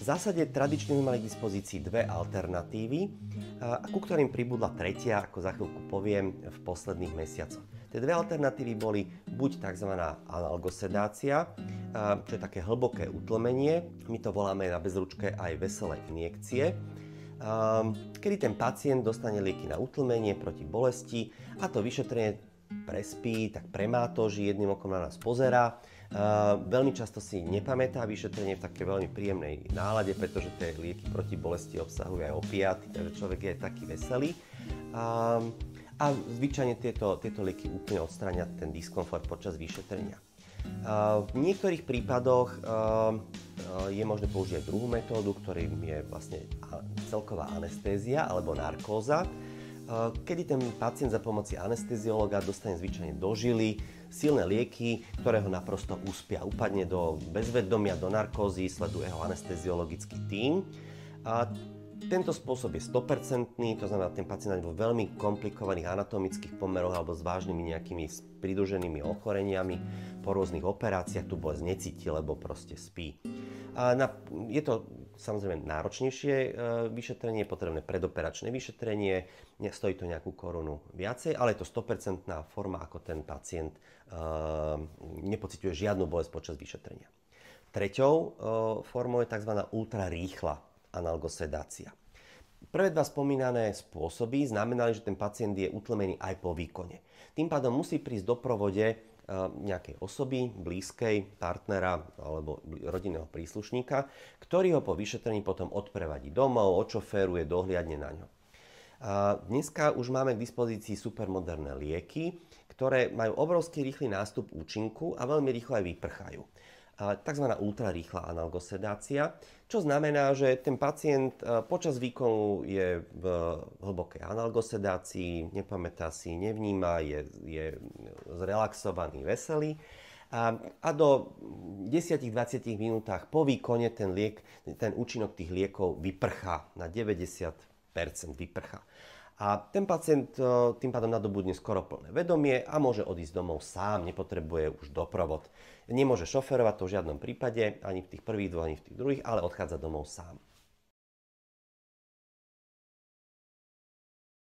V zásade tradične sme mali k dispozícii dve alternatívy, ku ktorým pribudla tretia, ako za chvíľku poviem, v posledných mesiacoch. Tie dve alternatívy boli buď tzv. Analgosedácia, čo je také hlboké utlmenie, my to voláme na bezručke aj veselé injekcie, kedy ten pacient dostane lieky na utlmenie proti bolesti a to vyšetrenie prespí, tak premátoží, jedným okom na nás pozerá. Veľmi často si nepamätá vyšetrenie v také veľmi príjemnej nálade, pretože tie lieky proti bolesti obsahujú aj opiaty, takže človek je taký veselý. A zvyčajne tieto lieky úplne odstránia ten diskomfort počas vyšetrenia. V niektorých prípadoch je možné použiť druhú metódu, ktorým je vlastne celková anestézia alebo narkóza, kedy ten pacient za pomoci anesteziológa dostane zvyčajne do žily silné lieky, ktoré ho naprosto uspia. Upadne do bezvedomia, do narkózy, sleduje ho anesteziologický tím. Tento spôsob je 100%, to znamená, ten pacient vo veľmi komplikovaných anatomických pomeroch alebo s vážnymi nejakými pridruženými ochoreniami po rôznych operáciách tu bolesť necíti, lebo proste spí. Je to samozrejme náročnejšie vyšetrenie, potrebné predoperačné vyšetrenie, stojí to nejakú korunu viacej, ale je to 100% forma, ako ten pacient nepociťuje žiadnu bolesť počas vyšetrenia. Treťou formou je tzv. Ultrarýchla analgosedácia. Prvé dva spomínané spôsoby znamenali, že ten pacient je utlmený aj po výkone. Tým pádom musí prísť v doprovode nejakej osoby, blízkej, partnera alebo rodinného príslušníka, ktorý ho po vyšetrení potom odprevadí domov, odšoféruje, dohliadne na ňo. Dneska už máme k dispozícii supermoderné lieky, ktoré majú obrovský rýchly nástup účinku a veľmi rýchlo aj vyprchajú. Takzvaná ultrarýchla analgosedácia, čo znamená, že ten pacient počas výkonu je v hlbokej analgosedácii, nepamätá si, nevníma, je zrelaxovaný, veselý a do 10-20 minútach po výkone ten účinok tých liekov vyprchá, na 90% vyprchá. A ten pacient tým pádom nadobudne skoro plné vedomie a môže odísť domov sám, nepotrebuje už doprovod. Nemôže šoferovať to v žiadnom prípade, ani v tých prvých dvoch, ani v tých druhých, ale odchádza domov sám.